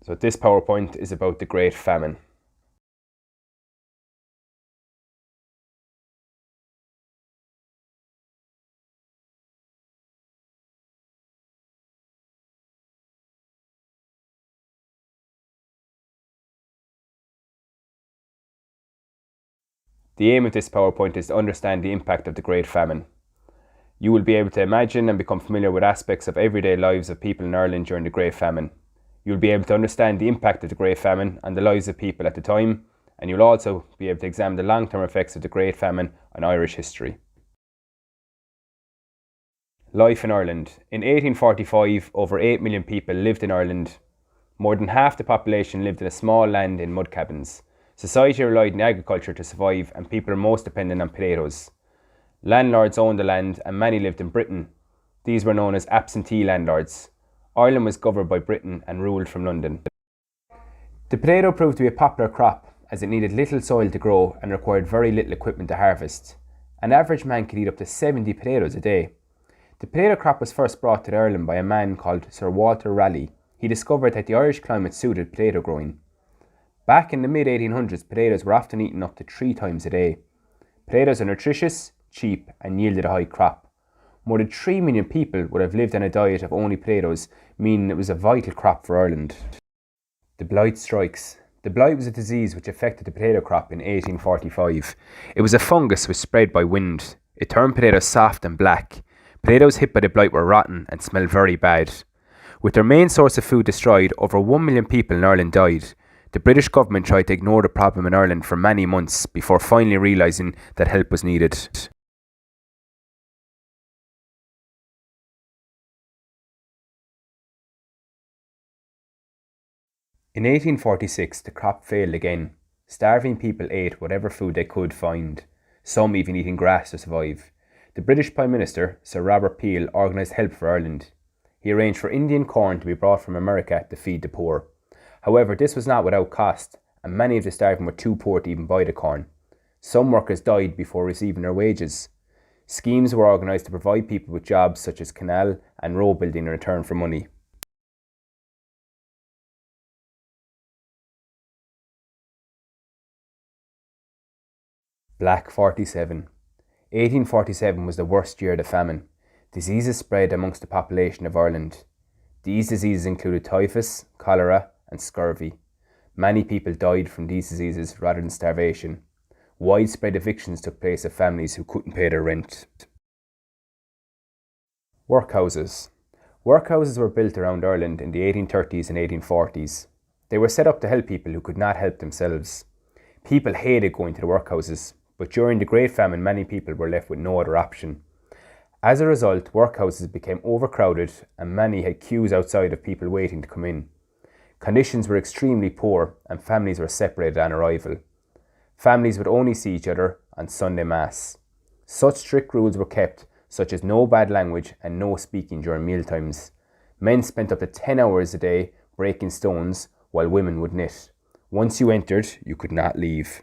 So this PowerPoint is about the Great Famine. The aim of this PowerPoint is to understand the impact of the Great Famine. You will be able to imagine and become familiar with aspects of everyday lives of people in Ireland during the Great Famine. You'll be able to understand the impact of the Great Famine on the lives of people at the time, and you'll also be able to examine the long-term effects of the Great Famine on Irish history. Life in Ireland. In 1845, over 8 million people lived in Ireland. More than half the population lived in a small land in mud cabins. Society relied on agriculture to survive, and people are most dependent on potatoes. Landlords owned the land, and many lived in Britain. These were known as absentee landlords. Ireland was governed by Britain and ruled from London. The potato proved to be a popular crop, as it needed little soil to grow and required very little equipment to harvest. An average man could eat up to 70 potatoes a day. The potato crop was first brought to Ireland by a man called Sir Walter Raleigh. He discovered that the Irish climate suited potato growing. Back in the mid-1800s, potatoes were often eaten up to 3 times a day. Potatoes are nutritious, cheap, and yielded a high crop. More than 3 million people would have lived on a diet of only potatoes, meaning it was a vital crop for Ireland. The Blight Strikes. The blight was a disease which affected the potato crop in 1845. It was a fungus which spread by wind. It turned potatoes soft and black. Potatoes hit by the blight were rotten and smelled very bad. With their main source of food destroyed, over 1 million people in Ireland died. The British government tried to ignore the problem in Ireland for many months before finally realising that help was needed. In 1846, the crop failed again. Starving people ate whatever food they could find, some even eating grass to survive. The British Prime Minister, Sir Robert Peel, organised help for Ireland. He arranged for Indian corn to be brought from America to feed the poor. However, this was not without cost, and many of the starving were too poor to even buy the corn. Some workers died before receiving their wages. Schemes were organised to provide people with jobs such as canal and road building in return for money. Black 47. 1847 was the worst year of the famine. Diseases spread amongst the population of Ireland. These diseases included typhus, cholera, and scurvy. Many people died from these diseases rather than starvation. Widespread evictions took place of families who couldn't pay their rent. Workhouses. Workhouses were built around Ireland in the 1830s and 1840s. They were set up to help people who could not help themselves. People hated going to the workhouses, but during the Great Famine many people were left with no other option. As a result, workhouses became overcrowded and many had queues outside of people waiting to come in. Conditions were extremely poor and families were separated on arrival. Families would only see each other on Sunday Mass. Such strict rules were kept, such as no bad language and no speaking during mealtimes. Men spent up to 10 hours a day breaking stones while women would knit. Once you entered, you could not leave.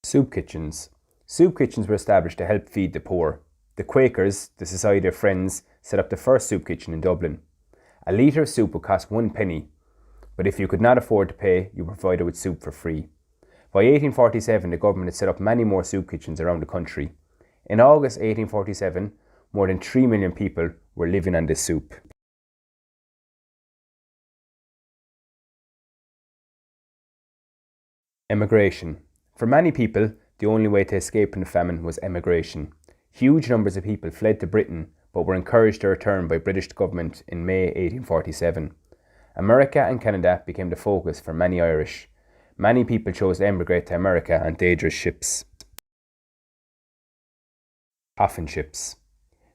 Soup kitchens. Soup kitchens were established to help feed the poor. The Quakers, the Society of Friends, set up the first soup kitchen in Dublin. A litre of soup would cost 1 penny, but if you could not afford to pay, you were provided with soup for free. By 1847, the government had set up many more soup kitchens around the country. In August 1847, more than 3 million people were living on this soup. Emigration. For many people, the only way to escape from the famine was emigration. Huge numbers of people fled to Britain but were encouraged to return by British government in May 1847. America and Canada became the focus for many Irish. Many people chose to emigrate to America on dangerous ships. Puffin Ships.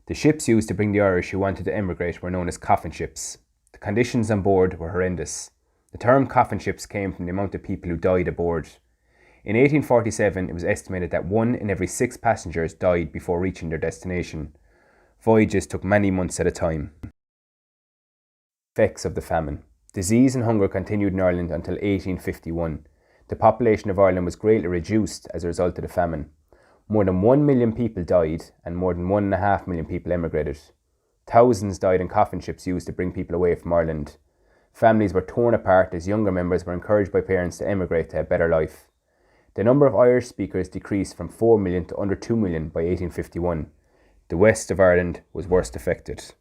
The ships used to bring the Irish who wanted to emigrate were known as coffin ships. The conditions on board were horrendous. The term coffin ships came from the amount of people who died aboard. In 1847, it was estimated that 1 in every 6 passengers died before reaching their destination. Voyages took many months at a time. Effects of the famine. Disease and hunger continued in Ireland until 1851. The population of Ireland was greatly reduced as a result of the famine. More than 1 million people died and more than 1.5 million people emigrated. Thousands died in coffin ships used to bring people away from Ireland. Families were torn apart as younger members were encouraged by parents to emigrate to a better life. The number of Irish speakers decreased from 4 million to under 2 million by 1851. The west of Ireland was worst affected.